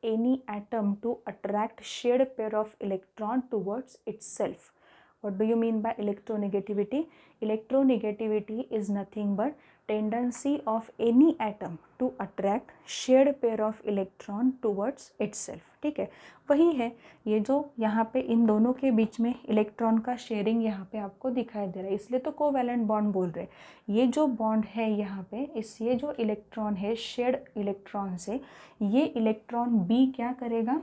any atom to attract shared pair of electron towards itself. What do you mean by electronegativity? Electronegativity is nothing but tendency of any atom to attract shared pair of electron towards itself. ठीक है, वही है ये जो यहाँ पे इन दोनों के बीच में इलेक्ट्रॉन का शेयरिंग यहाँ पे आपको दिखाई दे रहा है, इसलिए तो कोवैलेंट बॉन्ड बोल रहे हैं। ये जो बॉन्ड है यहाँ पे, इस ये जो इलेक्ट्रॉन है शेयर्ड इलेक्ट्रॉन से, ये इलेक्ट्रॉन बी क्या करेगा,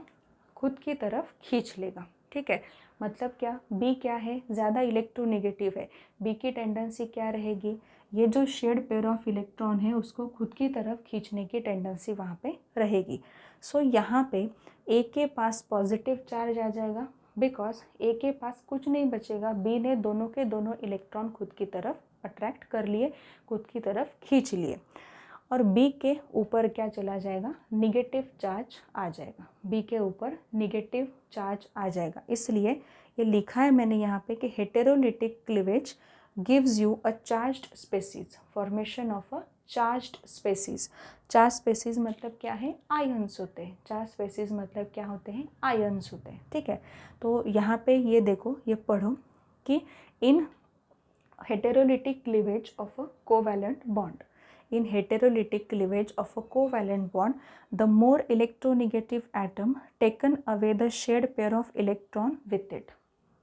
खुद की तरफ खींच लेगा। ठीक है, मतलब क्या, बी क्या है, ज़्यादा इलेक्ट्रोनेगेटिव है, बी की टेंडेंसी क्या रहेगी, ये जो शेयर्ड पेयर ऑफ इलेक्ट्रॉन है उसको खुद की तरफ खींचने की टेंडेंसी वहाँ पे रहेगी। सो यहाँ पे ए के पास पॉजिटिव चार्ज आ जाएगा, बिकॉज ए के पास कुछ नहीं बचेगा, बी ने दोनों के दोनों इलेक्ट्रॉन खुद की तरफ अट्रैक्ट कर लिए, खुद की तरफ खींच लिए, और बी के ऊपर क्या चला जाएगा, निगेटिव चार्ज आ जाएगा, बी के ऊपर निगेटिव चार्ज आ जाएगा। इसलिए ये लिखा है मैंने यहाँ पे कि heterolytic cleavage gives you a charged species, formation of a charged species. Charge species मतलब क्या है, आयन्स होते हैं, चार्ज स्पेसीज मतलब क्या होते हैं, आयन्स होते हैं। ठीक है, तो यहाँ पे ये देखो, ये पढ़ो कि in heterolytic cleavage of a covalent bond, in heterolytic cleavage of a covalent bond, the more electronegative atom taken away the shared pair of electron with it.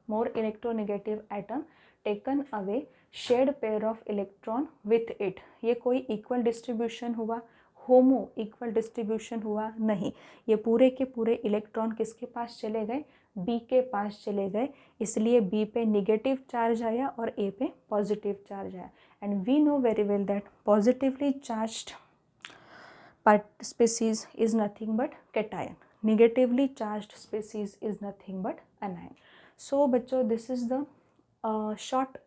More electronegative atom taken away shared pair of electron with it. ये कोई equal distribution हुआ, होमो equal distribution हुआ नहीं, ये पूरे के पूरे electron किसके पास चले गए, बी के पास चले गए, इसलिए बी पे निगेटिव चार्ज आया और ए पे पॉजिटिव चार्ज आया। And we know very well that positively charged species is nothing but cation, negatively charged species is nothing but anion. So बच्चों, this is the short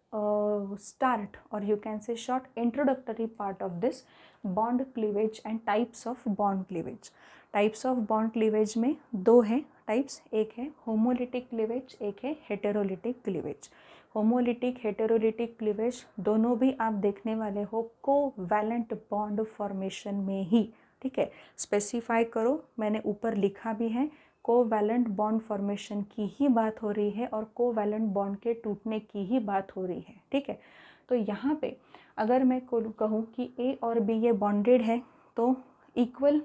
start, or you can say short introductory part of this bond cleavage and types of bond cleavage. Types of bond cleavage में दो है types, एक है homolytic cleavage, एक है heterolytic cleavage. Homolytic heterolytic cleavage दोनों भी आप देखने वाले हो कोवैलेंट बॉन्ड फॉर्मेशन में ही। ठीक है, स्पेसिफाई करो, मैंने ऊपर लिखा भी है, कोवैलेंट बॉन्ड फॉर्मेशन की ही बात हो रही है और कोवैलेंट बॉन्ड के टूटने की ही बात हो रही है। ठीक है, तो यहाँ पे अगर मैं कहूँ कि ए और बी ये बॉन्डेड है, तो इक्वल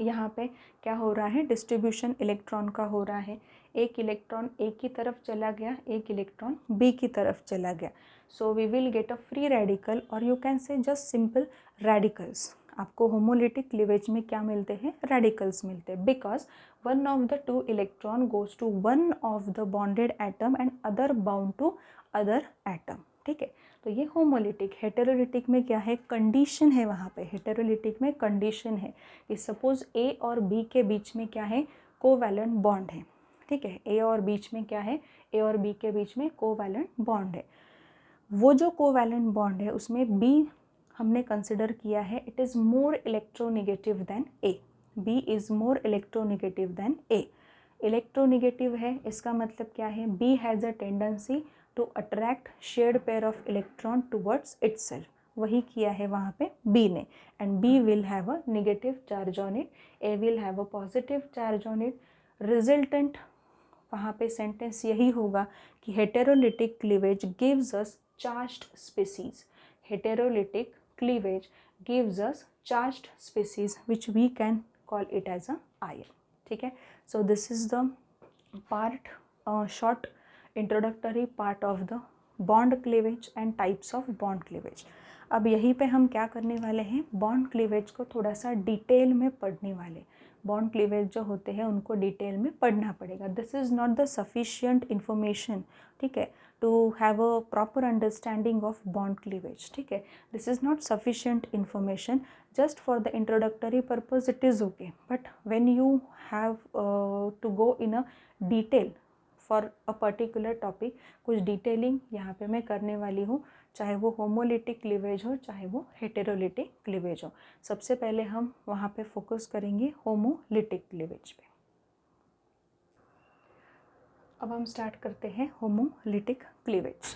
यहाँ पे क्या हो रहा है, डिस्ट्रीब्यूशन इलेक्ट्रॉन का हो रहा है, एक इलेक्ट्रॉन ए की तरफ चला गया, एक इलेक्ट्रॉन बी की तरफ चला गया। So we will get a free radical, और you can say just simple radicals. आपको होमोलिटिक क्लीवेज में क्या मिलते हैं, रेडिकल्स मिलते हैं, because one of the two electron goes to one of the bonded atom and other bound to other atom. ठीक है, तो ये होमोलिटिक। हेटेरोलिटिक में क्या है, कंडीशन है, वहाँ पे हेटेरोलिटिक में कंडीशन है कि सपोज ए और बी के बीच में क्या है, कोवैलेंट बॉन्ड है। ठीक है, ए और बीच में क्या है, ए और बी के बीच में कोवैलेंट बॉन्ड है। वो जो कोवैलेंट बॉन्ड है उसमें बी हमने कंसिडर किया है, it is more electronegative than A, B is more electronegative than A. Electronegative है, इसका मतलब क्या है, B has a tendency to attract shared pair of electron towards itself, वही किया है वहाँ पे बी ने, and B will have a negative charge on it, A will have a positive charge on it. Resultant वहाँ पे sentence यही होगा कि heterolytic cleavage gives us charged species, heterolytic cleavage gives us charged species which we can call it as a ion. ठीक है, so this is the part, short introductory part of the bond cleavage and types of bond cleavage. अब यहीं पे हम क्या करने वाले हैं, बॉन्ड क्लीवेज को थोड़ा सा डिटेल में पढ़ने वाले। बॉन्ड क्लीवेज जो होते हैं उनको डिटेल में पढ़ना पड़ेगा। This is not the sufficient information, ठीक है, to have a proper understanding of bond cleavage. ठीक है, this is not sufficient information, just for the introductory purpose it is okay, but when you have to go in a detail for a particular topic, कुछ detailing यहाँ पे मैं करने वाली हूँ, चाहे वो होमोलिटिक क्लीवेज हो चाहे वो हेटेरोलिटिक क्लीवेज हो। सबसे पहले हम वहाँ पे फोकस करेंगे होमोलिटिक क्लीवेज पे। अब हम स्टार्ट करते हैं होमोलिटिक क्लीवेज।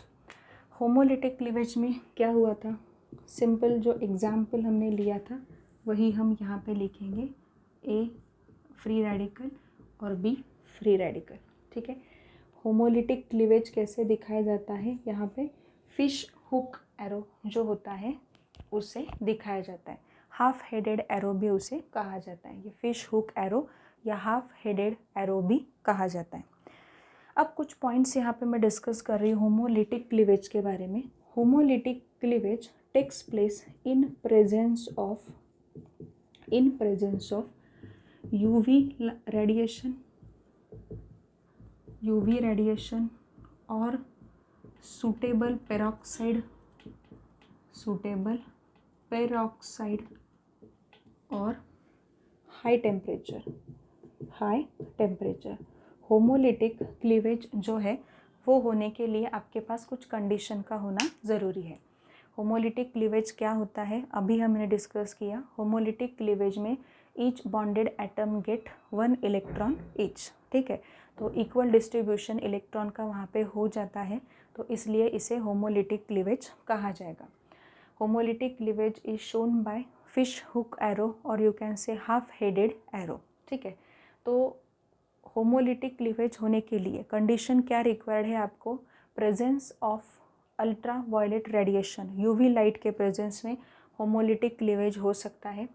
होमोलिटिक क्लीवेज में क्या हुआ था, सिंपल जो एग्जाम्पल हमने लिया था वही हम यहाँ पे लिखेंगे। ए फ्री रेडिकल और बी फ्री रेडिकल, ठीक है। होमोलिटिक क्लीवेज कैसे दिखाया जाता है, यहाँ पे फिश हुक एरो जो होता है उसे दिखाया जाता है। हाफ हेडेड एरो भी उसे कहा जाता है, ये फिश हुक एरो या हाफ हेडेड एरो भी कहा जाता है। अब कुछ पॉइंट्स यहाँ पे मैं डिस्कस कर रही हूँ होमोलिटिक क्लीवेज के बारे में। Homolytic cleavage takes place in presence of UV radiation और suitable peroxide और हाई टेम्परेचर। होमोलिटिक क्लीवेज जो है वो होने के लिए आपके पास कुछ कंडीशन का होना ज़रूरी है। होमोलिटिक क्लीवेज क्या होता है, अभी हमने डिस्कस किया। होमोलिटिक क्लीवेज में each bonded atom get 1 electron each, ठीक है। तो इक्वल डिस्ट्रीब्यूशन इलेक्ट्रॉन का वहाँ पे हो जाता है, तो इसलिए इसे होमोलिटिक क्लीवेज कहा जाएगा। Homolytic cleavage is shown by fish hook arrow और you can say half headed arrow, ठीक है। तो होमोलिटिक क्लीवेज होने के लिए कंडीशन क्या रिक्वायर्ड है आपको, presence of ultra violet radiation, UV light के प्रेजेंस में होमोलिटिक क्लीवेज हो सकता है,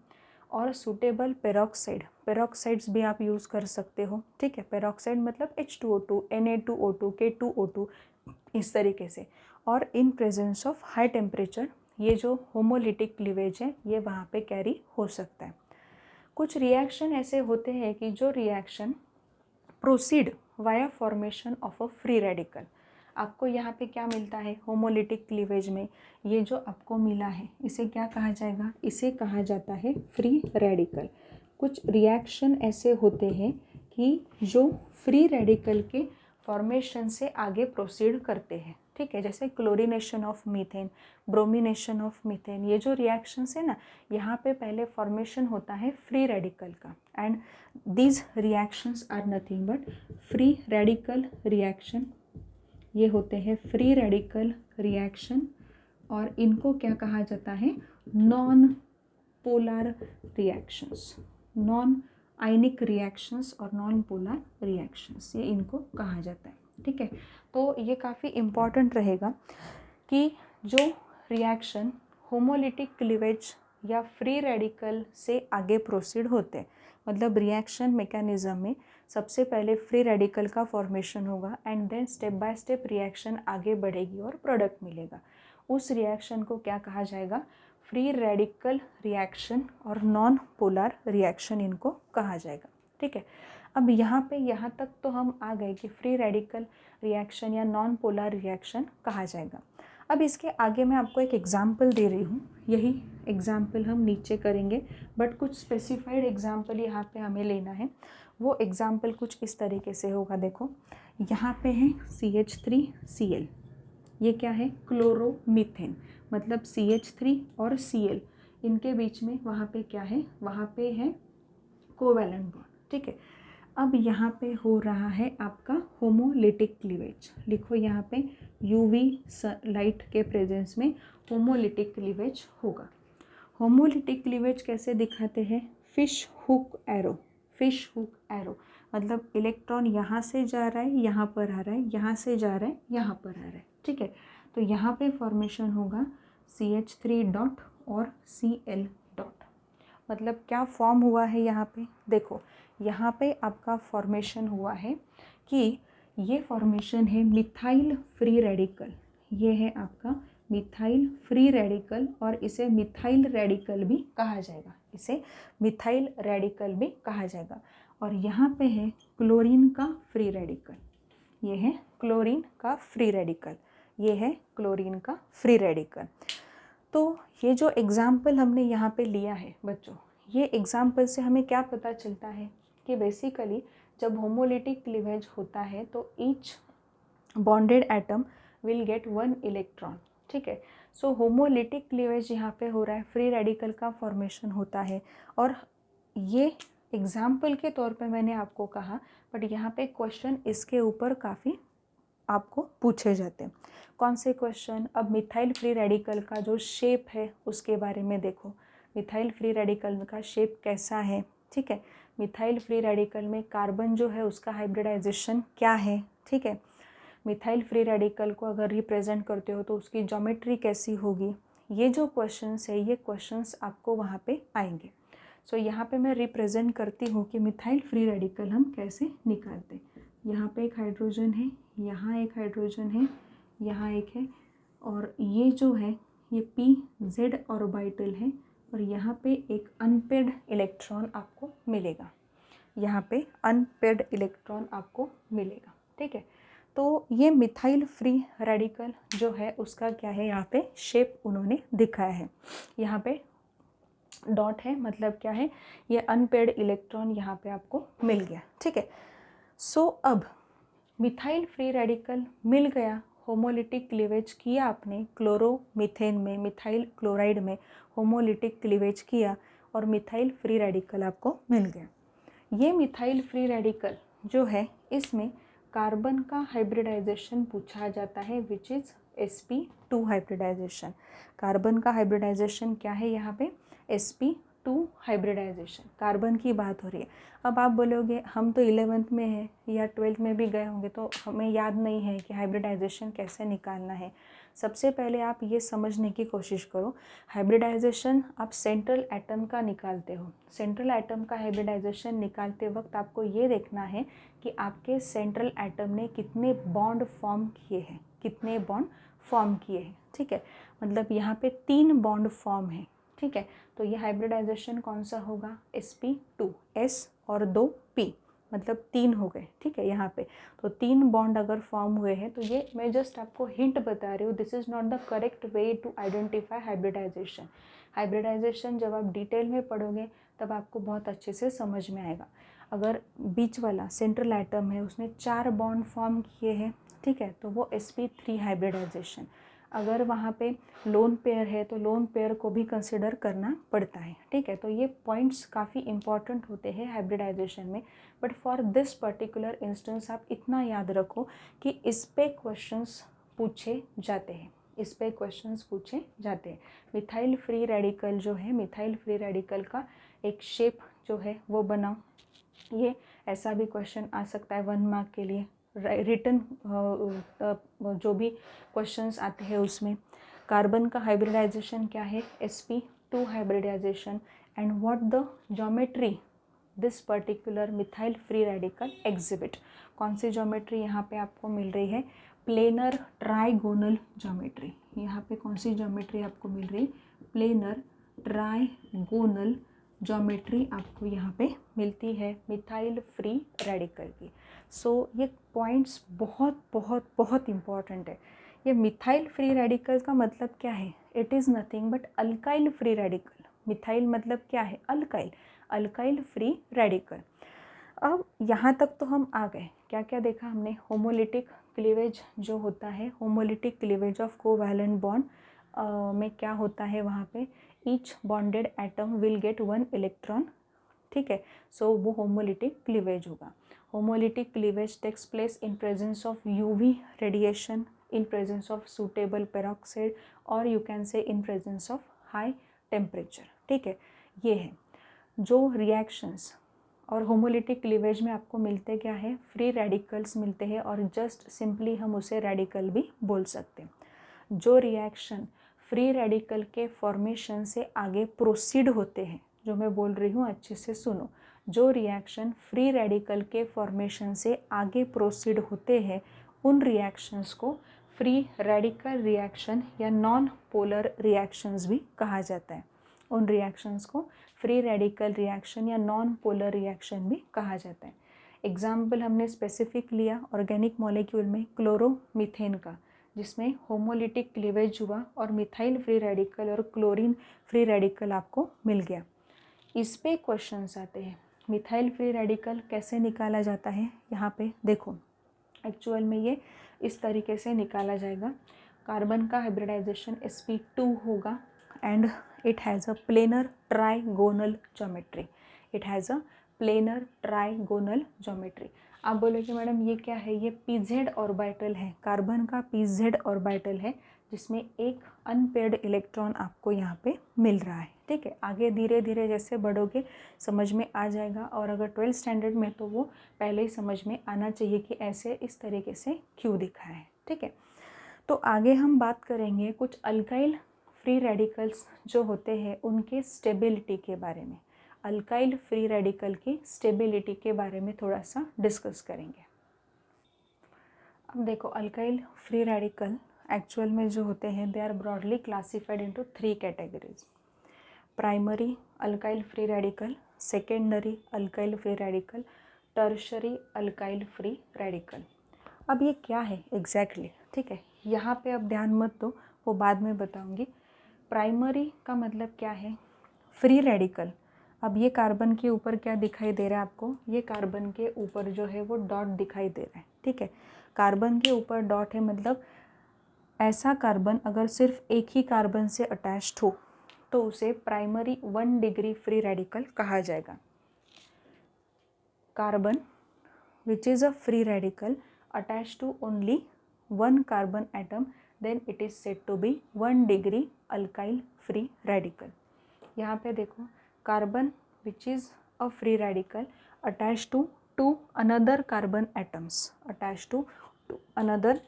और सूटेबल पेरोक्साइड्स भी आप यूज़ कर सकते हो, ठीक है। पेरोक्साइड मतलब H2O2, Na2O2, K2O2 इस तरीके से, और इन प्रेजेंस ऑफ हाई टेम्परेचर ये जो होमोलिटिक क्लीवेज है ये वहाँ पे कैरी हो सकता है। कुछ रिएक्शन ऐसे होते हैं कि जो reaction proceed via formation of a free radical. आपको यहाँ पे क्या मिलता है होमोलिटिक क्लीवेज में, ये जो आपको मिला है इसे क्या कहा जाएगा, इसे कहा जाता है फ्री रेडिकल। कुछ रिएक्शन ऐसे होते हैं कि जो फ्री रेडिकल के फॉर्मेशन से आगे प्रोसीड करते हैं, ठीक है। जैसे chlorination of methane, bromination of methane, ये जो रिएक्शंस है ना, यहाँ पे पहले फॉर्मेशन होता है फ्री रेडिकल का, and these reactions are nothing but free radical reaction. ये होते हैं फ्री रेडिकल रिएक्शन, और इनको क्या कहा जाता है, non polar reactions, non ionic reactions और नॉन पोलर रिएक्शंस, ये इनको कहा जाता है, ठीक है। तो ये काफ़ी इम्पॉर्टेंट रहेगा कि जो रिएक्शन होमोलिटिक क्लीवेज या फ्री रेडिकल से आगे प्रोसीड होते हैं, मतलब रिएक्शन मैकेनिज्म में सबसे पहले फ्री रेडिकल का फॉर्मेशन होगा and then step by step reaction आगे बढ़ेगी और प्रोडक्ट मिलेगा। उस रिएक्शन को क्या कहा जाएगा, फ्री रेडिकल रिएक्शन और नॉन पोलर रिएक्शन इनको कहा जाएगा, ठीक है। अब यहाँ तक तो हम आ गए कि फ्री रेडिकल रिएक्शन या नॉन पोलर रिएक्शन कहा जाएगा। अब इसके आगे मैं आपको एक एग्जाम्पल दे रही हूँ, यही एग्जाम्पल हम नीचे करेंगे, बट कुछ स्पेसिफाइड एग्जाम्पल यहाँ पे हमें लेना है। वो एग्जाम्पल कुछ इस तरीके से होगा, देखो यहाँ पे है CH3Cl, ये क्या है, क्लोरोमीथेन, मतलब CH3 और Cl इनके बीच में वहाँ पे क्या है, वहाँ पे है कोवैलेंट बॉन्ड, ठीक है। अब यहाँ पे हो रहा है आपका होमोलिटिक क्लीवेज, लिखो यहाँ पे UV लाइट के प्रेजेंस में होमोलिटिक क्लीवेज होगा। होमोलिटिक क्लीवेज कैसे दिखाते हैं, फिश हुक एरो, मतलब इलेक्ट्रॉन यहाँ से जा रहा है, यहाँ पर आ रहा है, यहाँ से जा रहा है, यहाँ पर आ रहा है, ठीक है। तो यहाँ पे फॉर्मेशन होगा CH3 डॉट और Cl डॉट, मतलब क्या फॉर्म हुआ है यहाँ पे, देखो यहाँ पे आपका फॉर्मेशन हुआ है कि ये फॉर्मेशन है मिथाइल फ्री रेडिकल, ये है आपका मिथाइल फ्री रेडिकल, और इसे मिथाइल रेडिकल भी कहा जाएगा, इसे मिथाइल रेडिकल भी कहा जाएगा। और यहाँ पे है क्लोरीन का फ्री रेडिकल, ये है क्लोरीन का फ्री रेडिकल, ये है क्लोरीन का फ्री रेडिकल। तो ये जो एग्ज़ाम्पल हमने यहाँ पे लिया है बच्चों, ये एग्ज़ाम्पल से हमें क्या पता चलता है कि बेसिकली जब होमोलिटिक क्लीवेज होता है तो each bonded atom will get 1 electron, ठीक है। सो होमोलिटिक क्लीवेज यहाँ पे हो रहा है, फ्री रेडिकल का फॉर्मेशन होता है, और ये एग्जाम्पल के तौर पे मैंने आपको कहा, बट यहाँ पे क्वेश्चन इसके ऊपर काफ़ी आपको पूछे जाते हैं। कौन से क्वेश्चन, अब मिथाइल फ्री रेडिकल का जो शेप है उसके बारे में देखो, मिथाइल फ्री रेडिकल का शेप कैसा है, ठीक है। मिथाइल फ्री रेडिकल में कार्बन जो है उसका हाइब्रिडाइजेशन क्या है, ठीक है। मिथाइल फ्री रेडिकल को अगर रिप्रेजेंट करते हो तो उसकी ज्योमेट्री कैसी होगी, ये जो क्वेश्चंस है ये क्वेश्चंस आपको वहाँ पे आएंगे। सो यहाँ पे मैं रिप्रेजेंट करती हूँ कि मिथाइल फ्री रेडिकल हम कैसे निकालते हैं। यहाँ पे एक हाइड्रोजन है, यहाँ एक हाइड्रोजन है, यहाँ एक है, और ये जो है ये PZ ऑर्बिटल है, और यहाँ पे एक अनपेड इलेक्ट्रॉन आपको मिलेगा, यहाँ पे अनपेड इलेक्ट्रॉन आपको मिलेगा, ठीक है। तो ये मिथाइल फ्री रेडिकल जो है उसका क्या है, यहाँ पे शेप उन्होंने दिखाया है, यहाँ पे डॉट है, मतलब क्या है, ये अनपेड इलेक्ट्रॉन यहाँ पे आपको मिल गया, ठीक है। सो अब मिथाइल फ्री रेडिकल मिल गया, होमोलिटिक क्लीवेज किया आपने, क्लोरोमीथेन में, मिथाइल क्लोराइड में होमोलिटिक क्लीवेज किया और मिथाइल फ्री रेडिकल आपको मिल गया। ये मिथाइल फ्री रेडिकल जो है इसमें कार्बन का हाइब्रिडाइजेशन पूछा जाता है, which is sp2 hybridisation. Carbon का हाइब्रिडाइजेशन क्या है, यहाँ पे sp2 हाइब्रिडाइजेशन, कार्बन की बात हो रही है। अब आप बोलोगे हम तो 11th में हैं या 12th में भी गए होंगे तो हमें याद नहीं है कि हाइब्रिडाइजेशन कैसे निकालना है। सबसे पहले आप ये समझने की कोशिश करो, हाइब्रिडाइजेशन आप सेंट्रल एटम का निकालते हो। सेंट्रल एटम का हाइब्रिडाइजेशन निकालते वक्त आपको ये देखना है कि आपके सेंट्रल एटम ने कितने बॉन्ड फॉर्म किए हैं, कितने बॉन्ड फॉर्म किए हैं, ठीक है। मतलब यहाँ पे 3 बॉन्ड फॉर्म है, ठीक है। तो ये हाइब्रिडाइजेशन कौन सा होगा, sp2, S और 2 P, मतलब 3 हो गए, ठीक है। यहाँ पे तो 3 बॉन्ड अगर फॉर्म हुए हैं तो ये मैं जस्ट आपको हिंट बता रही हूँ, this is not the correct way to identify hybridisation. Hybridisation जब आप डिटेल में पढ़ोगे तब आपको बहुत अच्छे से समझ में आएगा। अगर बीच वाला सेंट्रल एटम है उसने 4 बॉन्ड फॉर्म किए हैं, ठीक है, तो वो sp3 हाइब्रिडाइजेशन। अगर वहाँ पे लोन पेयर है तो लोन पेयर को भी कंसिडर करना पड़ता है, ठीक है। तो ये पॉइंट्स काफ़ी इंपॉर्टेंट होते हैं हाइब्रिडाइजेशन में, but for this particular instance आप इतना याद रखो कि इस पे क्वेश्चंस पूछे जाते हैं, इस पे क्वेश्चंस पूछे जाते हैं। मिथाइल फ्री रेडिकल जो है, मिथाइल फ्री रेडिकल का एक शेप जो है वो बनाओ, ये ऐसा भी क्वेश्चन आ सकता है 1 मार्क के लिए। रिटन जो भी क्वेश्चंस आते हैं उसमें कार्बन का हाइब्रिडाइजेशन क्या है, sp2 hybridisation, and what the geometry this particular methyl free radical exhibit. कौन सी ज्योमेट्री यहाँ पे आपको मिल रही है, प्लेनर ट्राइगोनल ज्योमेट्री। यहाँ पे कौन सी ज्योमेट्री आपको मिल रही, प्लेनर ट्राइगोनल ज्योमेट्री आपको यहाँ पे मिलती है मिथाइल फ्री रेडिकल की। सो ये पॉइंट्स बहुत बहुत बहुत इम्पॉर्टेंट है। ये मिथाइल फ्री रेडिकल का मतलब क्या है, it is nothing but alkyl free radical. Methyl मतलब क्या है, अल्काइल, अल्काइल फ्री रेडिकल। अब यहाँ तक तो हम आ गए, क्या क्या देखा हमने, होमोलिटिक क्लीवेज जो होता है, homolytic cleavage of covalent bond में क्या होता है, वहाँ पे each bonded atom will get 1 electron, ठीक है। सो वो होमोलिटिक क्लीवेज होगा। Homolytic cleavage takes place in presence of UV radiation, in presence of suitable peroxide, और you can say in presence of high temperature, ठीक है। ये है जो रिएक्शंस, और होमोलिटिक क्लीवेज में आपको मिलते क्या है, फ्री रेडिकल्स मिलते हैं, और जस्ट सिंपली हम उसे रेडिकल भी बोल सकते हैं। जो रिएक्शन फ्री रेडिकल के फॉर्मेशन से आगे प्रोसीड होते हैं, जो मैं बोल रही हूँ अच्छे से सुनो, जो रिएक्शन फ्री रेडिकल के फॉर्मेशन से आगे प्रोसीड होते हैं उन रिएक्शंस को फ्री रेडिकल रिएक्शन या नॉन पोलर रिएक्शंस भी कहा जाता है। उन रिएक्शंस को फ्री रेडिकल रिएक्शन या नॉन पोलर रिएक्शन भी कहा जाता है। एग्जाम्पल हमने स्पेसिफिक लिया ऑर्गेनिक मॉलिक्यूल में क्लोरोमीथेन का, जिसमें होमोलिटिक क्लीवेज हुआ और मिथाइल फ्री रेडिकल और क्लोरीन फ्री रेडिकल आपको मिल गया। इस पे क्वेश्चंस आते हैं, मिथाइल फ्री रेडिकल कैसे निकाला जाता है। यहाँ पे देखो, एक्चुअल में ये इस तरीके से निकाला जाएगा, कार्बन का हाइब्रिडाइजेशन sp2 होगा and it has a planar trigonal geometry, it has a planar trigonal geometry। आप बोलोगे मैडम ये क्या है, ये pz ऑर्बिटल है, कार्बन का pz ऑर्बिटल है, जिसमें एक अनपेयर्ड इलेक्ट्रॉन आपको यहाँ पे मिल रहा है। ठीक है, आगे धीरे धीरे जैसे बढ़ोगे समझ में आ जाएगा, और अगर 12th स्टैंडर्ड में तो वो पहले ही समझ में आना चाहिए कि ऐसे इस तरीके से क्यों दिखा है। ठीक है, तो आगे हम बात करेंगे कुछ अल्काइल फ्री रेडिकल्स जो होते हैं उनके स्टेबिलिटी के बारे में। अल्काइल फ्री रेडिकल की स्टेबिलिटी के बारे में थोड़ा सा डिस्कस करेंगे। अब देखो, अल्काइल फ्री रेडिकल एक्चुअल में जो होते हैं they are broadly classified into 3 categories. Primary alkyl free radical, secondary alkyl free radical, tertiary alkyl free radical. अब ये क्या है एग्जैक्टली? ठीक है, यहाँ पे अब ध्यान मत दो, वो बाद में बताऊंगी। प्राइमरी का मतलब क्या है? Free radical. अब ये कार्बन के ऊपर क्या दिखाई दे रहा है आपको? ये कार्बन के ऊपर जो है वो डॉट दिखाई दे रहा है। ठीक है, कार्बन के ऊपर डॉट है, मतलब ऐसा कार्बन अगर सिर्फ एक ही कार्बन से अटैच्ड हो तो उसे प्राइमरी 1 डिग्री फ्री रेडिकल कहा जाएगा। Carbon which is a free radical attached to only 1 carbon atom, then it is said to be 1 degree alkyl free radical. यहाँ पे देखो, carbon which is a free radical attached to another carbon atoms, attached to another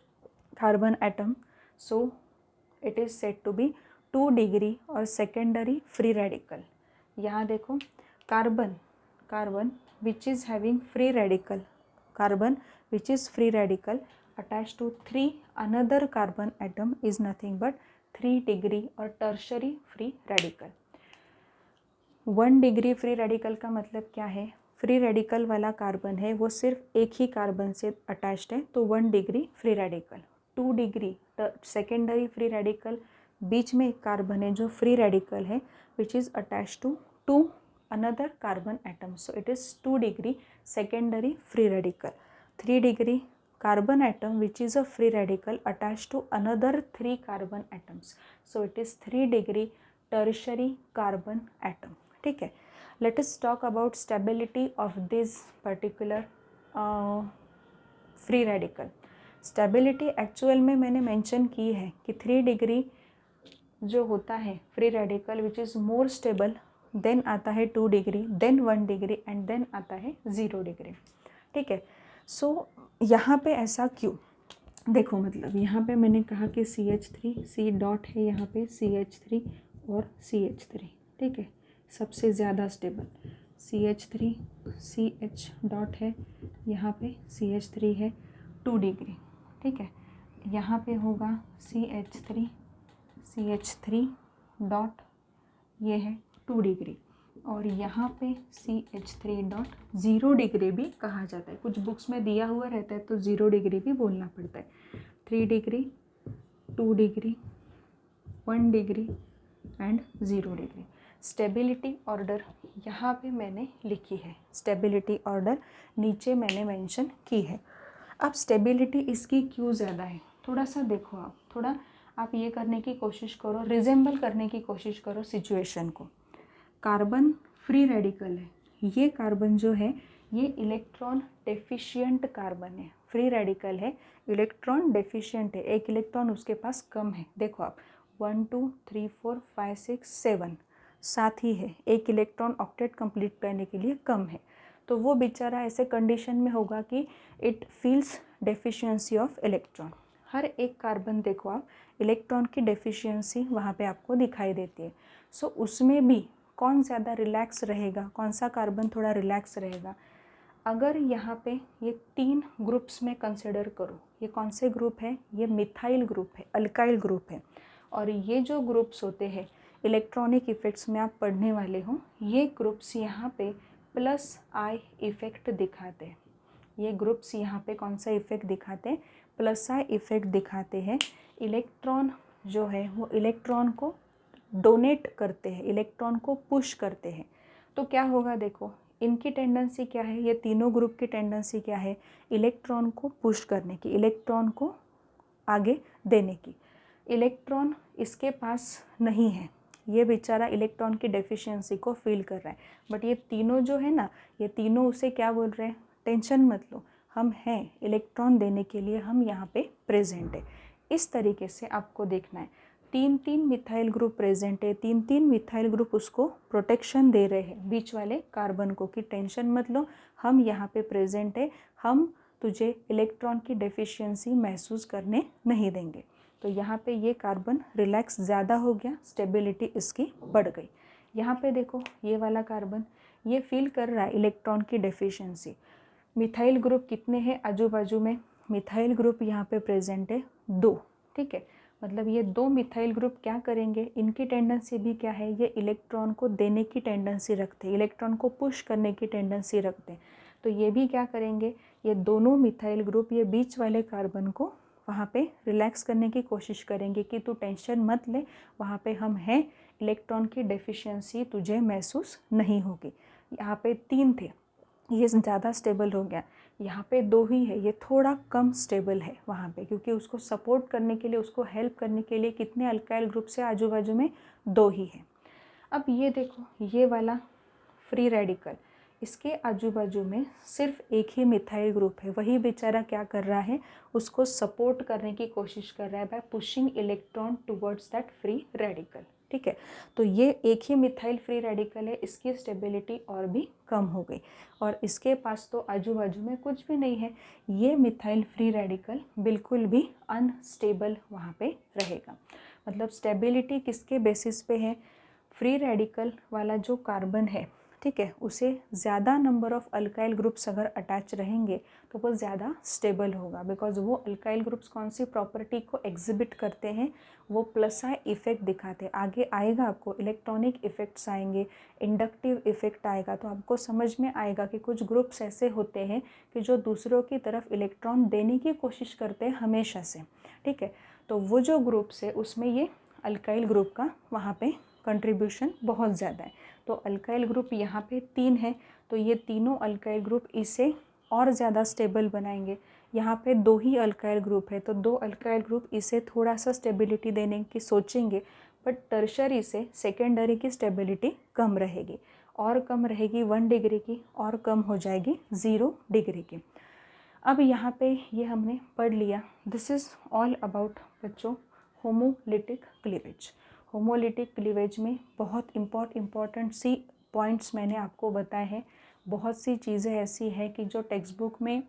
carbon atom, so it is said to be 2 degree और secondary free radical। यहाँ देखो, carbon which is having free radical, carbon which is free radical attached to 3 another carbon atom is nothing but 3 degree और tertiary free radical। 1 degree free radical का मतलब क्या है? Free radical वाला carbon है वो सिर्फ एक ही कार्बन से अटैच्ड है, तो 1 degree free radical. 2 degree secondary free radical, बीच में एक कार्बन है जो फ्री रेडिकल है which is attached to another carbon atom, so it is 2 degree secondary free radical. 3 degree carbon atom which is a free radical attached to another 3 carbon atoms, so it is 3 degree tertiary carbon atom. ठीक है, let us talk about stability of this particular free radical। stability actual में मैंने mention की है कि 3 degree जो होता है free radical which is more stable, then आता है 2 degree, then 1 degree and then आता है 0 डिग्री। ठीक है, सो यहाँ पे ऐसा क्यों? देखो, मतलब यहाँ पे मैंने कहा कि CH3 C डॉट है, यहाँ पे CH3 और CH3। ठीक है, सबसे ज़्यादा स्टेबल CH3 CH डॉट है, यहाँ पे CH3 है 2 डिग्री। ठीक है, यहाँ पे होगा CH3 डॉट, ये है 2 डिग्री, और यहाँ पे CH3 डॉट 0 डिग्री भी कहा जाता है। कुछ बुक्स में दिया हुआ रहता है तो 0 डिग्री भी बोलना पड़ता है। 3 degree 2 degree 1 degree and 0 degree. Stability order यहाँ पे मैंने लिखी है, स्टेबिलिटी ऑर्डर नीचे मैंने मेंशन की है। अब स्टेबिलिटी इसकी क्यों ज़्यादा है? थोड़ा सा देखो, थोड़ा आप ये करने की कोशिश करो, रिजेंबल करने की कोशिश करो सिचुएशन को। कार्बन फ्री रेडिकल है, ये कार्बन जो है ये इलेक्ट्रॉन डेफिशिएंट कार्बन है, फ्री रेडिकल है, इलेक्ट्रॉन डेफिशिएंट है, एक इलेक्ट्रॉन उसके पास कम है। देखो आप 1 2 3 4 5 6 7 साथ ही है, एक इलेक्ट्रॉन ऑक्टेट कंप्लीट करने के लिए कम है, तो वो बेचारा ऐसे कंडीशन में होगा कि it feels deficiency of electron. हर एक कार्बन देखो आप, इलेक्ट्रॉन की डेफिशिएंसी वहाँ पे आपको दिखाई देती है। सो उसमें भी कौन ज़्यादा रिलैक्स रहेगा, कौन सा कार्बन थोड़ा रिलैक्स रहेगा? अगर यहाँ पे ये 3 ग्रुप्स में कंसिडर करो, ये कौन से ग्रुप है? ये मिथाइल ग्रुप है, अल्काइल ग्रुप है, और ये जो ग्रुप्स होते हैं इलेक्ट्रॉनिक इफ़ेक्ट्स में आप पढ़ने वाले हो, ये ग्रुप्स यहाँ पे +I इफ़ेक्ट दिखाते हैं। ये ग्रुप्स यहाँ पे कौन सा इफ़ेक्ट दिखाते हैं? +I इफ़ेक्ट दिखाते हैं। इलेक्ट्रॉन जो है वो इलेक्ट्रॉन को डोनेट करते हैं, इलेक्ट्रॉन को पुश करते हैं। तो क्या होगा? देखो, इनकी टेंडेंसी क्या है? ये तीनों ग्रुप की टेंडेंसी क्या है? इलेक्ट्रॉन को पुश करने की, इलेक्ट्रॉन को आगे देने की। इलेक्ट्रॉन इसके पास नहीं है, ये बेचारा इलेक्ट्रॉन की डेफिशिएंसी को फील कर रहा है, बट ये तीनों जो है ना, ये तीनों उसे क्या बोल रहे हैं? टेंशन मत लो, हम हैं, इलेक्ट्रॉन देने के लिए हम यहाँ पे प्रेजेंट है। इस तरीके से आपको देखना है। 3 मिथाइल ग्रुप प्रेजेंट है, 3 मिथाइल ग्रुप उसको प्रोटेक्शन दे रहे हैं बीच वाले कार्बन को कि टेंशन मत लो, हम यहाँ पे प्रेजेंट है, हम तुझे इलेक्ट्रॉन की डेफिशिएंसी महसूस करने नहीं देंगे। तो यहाँ पे ये कार्बन रिलैक्स ज़्यादा हो गया, स्टेबिलिटी इसकी बढ़ गई। यहाँ पे देखो ये वाला कार्बन ये फील कर रहा है इलेक्ट्रॉन की डेफिशिएंसी। मिथाइल ग्रुप कितने हैं आजू बाजू में? मिथाइल ग्रुप यहाँ पे प्रेजेंट है 2, ठीक है। मतलब ये 2 मिथाइल ग्रुप क्या करेंगे, इनकी टेंडेंसी भी क्या है, ये इलेक्ट्रॉन को देने की टेंडेंसी रखते हैं, इलेक्ट्रॉन को पुश करने की टेंडेंसी रखते हैं। तो ये भी क्या करेंगे, ये दोनों मिथाइल ग्रुप ये बीच वाले कार्बन को वहाँ पे रिलैक्स करने की कोशिश करेंगे कि तू टेंशन मत ले, वहाँ पे हम हैं, इलेक्ट्रॉन की डेफिशिएंसी तुझे महसूस नहीं होगी। यहाँ पे 3 थे, ये ज़्यादा स्टेबल हो गया। यहाँ पे 2 ही है, ये थोड़ा कम स्टेबल है वहाँ पे, क्योंकि उसको सपोर्ट करने के लिए, उसको हेल्प करने के लिए कितने अल्काइल ग्रुप से आजू बाजू में 2 ही है। अब ये देखो ये वाला फ्री रेडिकल, इसके आजू बाजू में सिर्फ एक ही मिथाइल ग्रुप है, वही बेचारा क्या कर रहा है, उसको सपोर्ट करने की कोशिश कर रहा है bye pushing electron towards that free radical, ठीक है। तो ये एक ही मिथाइल फ्री रेडिकल है, इसकी स्टेबिलिटी और भी कम हो गई, और इसके पास तो आजू बाजू में कुछ भी नहीं है। ये मिथाइल फ्री रेडिकल बिल्कुल भी अनस्टेबल वहाँ पे रहेगा। मतलब स्टेबिलिटी किसके बेसिस पे है, फ्री रेडिकल वाला जो कार्बन है, ठीक है, उसे ज़्यादा नंबर ऑफ़ अल्काइल ग्रुप्स अगर अटैच रहेंगे तो वो ज़्यादा स्टेबल होगा, बिकॉज वो अल्काइल ग्रुप्स कौन सी प्रॉपर्टी को एग्जिबिट करते हैं, वो प्लस आई इफ़ेक्ट दिखाते हैं। आगे आएगा आपको इलेक्ट्रॉनिक इफ़ेक्ट्स आएंगे, इंडक्टिव इफ़ेक्ट आएगा, तो आपको समझ में आएगा कि कुछ ग्रुप्स ऐसे होते हैं कि जो दूसरों की तरफ इलेक्ट्रॉन देने की कोशिश करते हैं हमेशा से, ठीक है। तो वो जो ग्रुप्स है उसमें ये अल्काइल ग्रुप का वहाँ पे कंट्रीब्यूशन बहुत ज़्यादा है। तो अल्काइल ग्रुप यहाँ पे 3 है, तो ये तीनों अल्काइल ग्रुप इसे और ज़्यादा स्टेबल बनाएंगे। यहाँ पे 2 ही अल्काइल ग्रुप है, तो 2 अल्काइल ग्रुप इसे थोड़ा सा स्टेबिलिटी देने की सोचेंगे, बट टर्शरी से सेकेंडरी की स्टेबिलिटी कम रहेगी, और कम रहेगी 1 डिग्री की, और कम हो जाएगी 0 डिग्री की। अब यहाँ पे ये हमने पढ़ लिया, दिस इज़ ऑल अबाउट बच्चों होमोलिटिक क्लीवेज। होमोलिटिक क्लीवेज में बहुत इम्पॉर्टेंट सी पॉइंट्स मैंने आपको बताए हैं। बहुत सी चीज़ें ऐसी हैं कि जो टेक्स्ट बुक में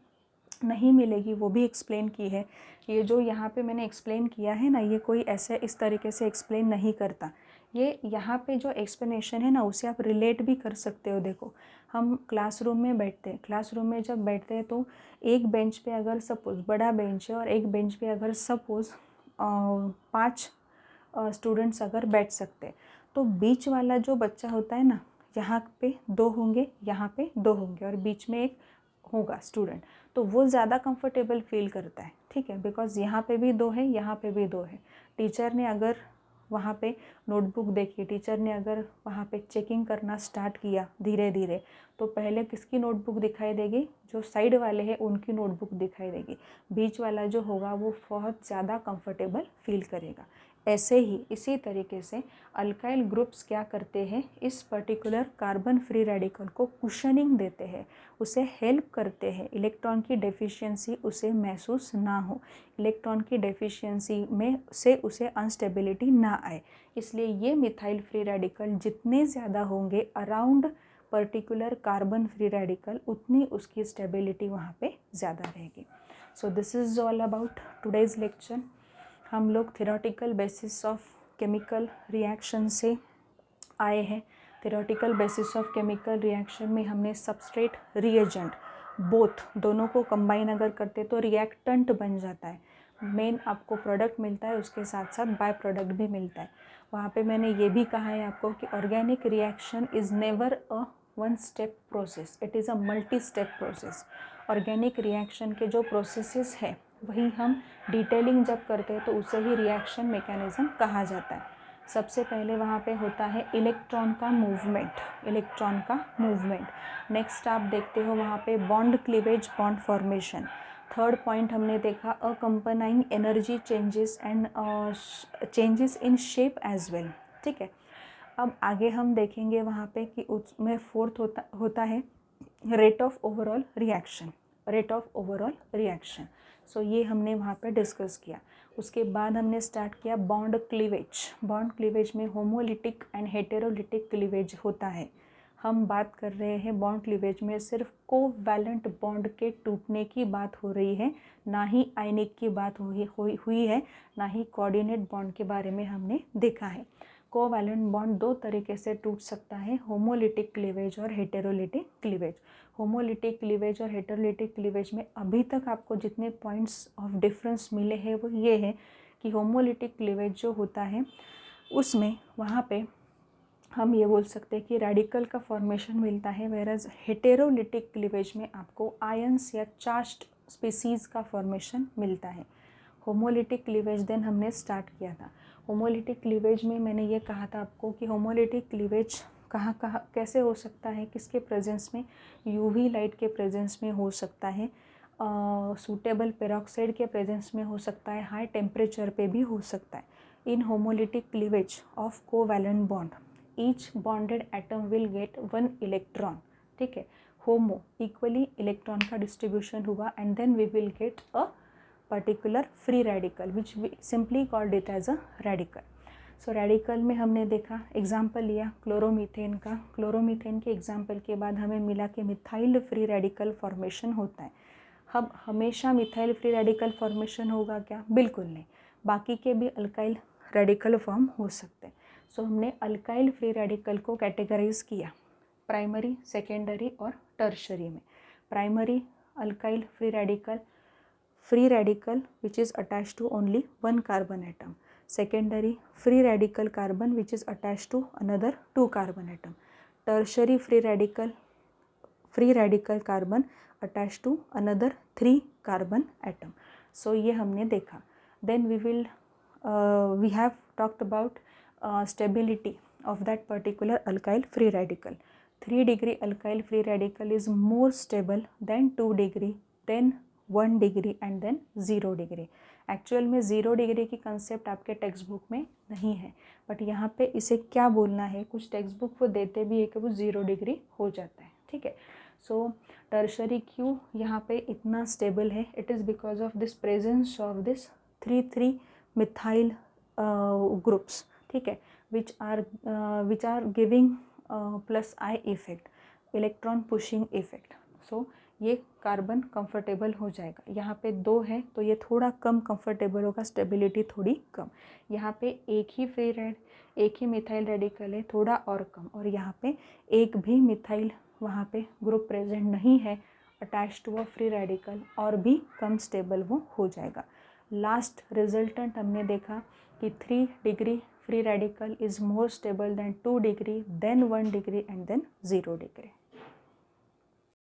नहीं मिलेगी, वो भी एक्सप्लेन की है। ये जो यहाँ पे मैंने एक्सप्लेन किया है ना, ये कोई ऐसे इस तरीके से एक्सप्लेन नहीं करता। ये यहाँ पे जो एक्सप्लेनेशन है ना, उसे आप रिलेट भी कर सकते हो। देखो हम क्लासरूम में बैठते हैं, क्लासरूम में जब बैठते हैं तो एक बेंच पे अगर सपोज़ बड़ा बेंच है और एक बेंच पे अगर सपोज़ 5 स्टूडेंट्स अगर बैठ सकते, तो बीच वाला जो बच्चा होता है ना, यहाँ पे 2 होंगे, यहाँ पे 2 होंगे, और बीच में एक होगा स्टूडेंट, तो वो ज़्यादा कंफर्टेबल फील करता है, ठीक है, बिकॉज़ यहाँ पे भी 2 है, यहाँ पे भी 2 है। टीचर ने अगर वहाँ पे नोटबुक देखी, टीचर ने अगर वहाँ पे चेकिंग करना स्टार्ट किया धीरे धीरे, तो पहले किसकी नोटबुक दिखाई देगी, जो साइड वाले हैं उनकी नोटबुक दिखाई देगी, बीच वाला जो होगा वो बहुत ज़्यादा कंफर्टेबल फील करेगा। ऐसे ही इसी तरीके से अल्काइल ग्रुप्स क्या करते हैं, इस पर्टिकुलर कार्बन फ्री रेडिकल को कुशनिंग देते हैं, उसे हेल्प करते हैं, इलेक्ट्रॉन की डेफिशिएंसी उसे महसूस ना हो, इलेक्ट्रॉन की डेफिशिएंसी में से उसे अनस्टेबिलिटी ना आए। इसलिए ये मिथाइल फ्री रेडिकल जितने ज़्यादा होंगे around particular carbon free radical, उतनी उसकी स्टेबिलिटी वहाँ पे ज़्यादा रहेगी। So this is all about today's lecture. हम लोग theoretical basis of chemical reaction से आए हैं। Theoretical basis of chemical reaction में हमने सबस्ट्रेट रिएजेंट बोथ दोनों को कंबाइन अगर करते तो रिएक्टेंट बन जाता है। मेन आपको प्रोडक्ट मिलता है, उसके साथ साथ बाय प्रोडक्ट भी मिलता है। वहाँ पे मैंने ये भी कहा है आपको कि organic reaction is never a 1 step process, it is a multi step process. Organic reaction के जो प्रोसेसेस है वही हम डिटेलिंग जब करते हैं तो उसे ही रिएक्शन मैकेनिज्म कहा जाता है। सबसे पहले वहाँ पे होता है इलेक्ट्रॉन का मूवमेंट। नेक्स्ट आप देखते हो वहाँ पे bond cleavage, bond formation. Third point हमने देखा accompanying energy changes and changes in shape as well, ठीक है। अब आगे हम देखेंगे वहाँ पे कि उसमें फोर्थ होता है rate of overall reaction. Rate of overall reaction. So ये हमने वहाँ पे डिस्कस किया। उसके बाद हमने स्टार्ट किया बॉन्ड क्लीवेज। बॉन्ड क्लीवेज में होमोलिटिक एंड हेटेरोलिटिक क्लीवेज होता है। हम बात कर रहे हैं बॉन्ड क्लीवेज में सिर्फ कोवैलेंट बॉन्ड के टूटने की बात हो रही है, ना ही आयनिक की बात हुई है, ना ही कोऑर्डिनेट बॉन्ड के बारे में हमने देखा है। कोवैलेंट बॉन्ड दो तरीके से टूट सकता है, होमोलिटिक क्लीवेज और हेटेरोलिटिक क्लीवेज। होमोलिटिक क्लीवेज और हेटेरोलिटिक क्लीवेज में अभी तक आपको जितने पॉइंट्स ऑफ डिफरेंस मिले हैं वो ये है कि होमोलिटिक क्लीवेज जो होता है उसमें वहाँ पे हम ये बोल सकते हैं कि रेडिकल का फॉर्मेशन मिलता है, वेरएज हेटेरोलिटिक क्लीवेज में आपको आयंस या चार्ज्ड स्पीसीज का फॉर्मेशन मिलता है। होमोलिटिक क्लीवेज देन हमने स्टार्ट किया था। होमोलिटिक क्लीवेज में मैंने ये कहा था आपको कि होमोलिटिक क्लीवेज कहाँ कैसे हो सकता है, किसके प्रेजेंस में, यूवी लाइट के प्रेजेंस में हो सकता है, सूटेबल पेरोक्साइड के प्रेजेंस में हो सकता है, हाई टेम्परेचर पे भी हो सकता है। In homolytic cleavage of covalent bond each bonded atom will get 1 electron, ठीक है। होमो इक्वली इलेक्ट्रॉन का डिस्ट्रीब्यूशन हुआ and then we will get a particular free radical which we simply called it as a radical. So radical में हमने देखा, example लिया chloromethane का। Chloromethane के एग्जाम्पल के बाद हमें मिला कि मिथाइल फ्री रेडिकल फॉर्मेशन होता है। अब हमेशा मिथाइल फ्री रेडिकल फॉर्मेशन होगा क्या? बिल्कुल नहीं, बाकी के भी अल्काइल रेडिकल फॉर्म हो सकते हैं। सो हमने अल्काइल फ्री रेडिकल को कैटेगराइज किया प्राइमरी, सेकेंडरी और टर्शरी में। Primary alkyl free radical which is attached to only one carbon atom. Secondary free radical carbon which is attached to another 2 carbon atom. Tertiary free radical carbon attached to another 3 carbon atom. So ये हमने देखा. Then we have talked about stability of that particular alkyl free radical. 3 degree alkyl free radical is more stable than 2 degree, then 1 degree and then 0 degree. Actual में 0 degree की concept आपके text book में नहीं है, but यहाँ पे इसे क्या बोलना है, कुछ टेक्स्ट बुक वो देते भी है कि वो 0 डिग्री हो जाता है, ठीक है। सो टर्शरी क्यों यहाँ पे इतना स्टेबल है? It is because of this presence of this 3 methyl groups, ठीक है, which are giving plus I effect, electron pushing effect. So ये कार्बन कंफर्टेबल हो जाएगा। यहाँ पे 2 है तो ये थोड़ा कम कंफर्टेबल होगा, स्टेबिलिटी थोड़ी कम। यहाँ पे एक ही मिथाइल रेडिकल है, थोड़ा और कम, और यहाँ पे एक भी मिथाइल वहाँ पे ग्रुप प्रेजेंट नहीं है attach to a free radical, और भी कम स्टेबल वो हो जाएगा। लास्ट रिजल्टेंट हमने देखा कि 3 degree free radical is more stable than 2 degree, then 1 degree and then 0 degree.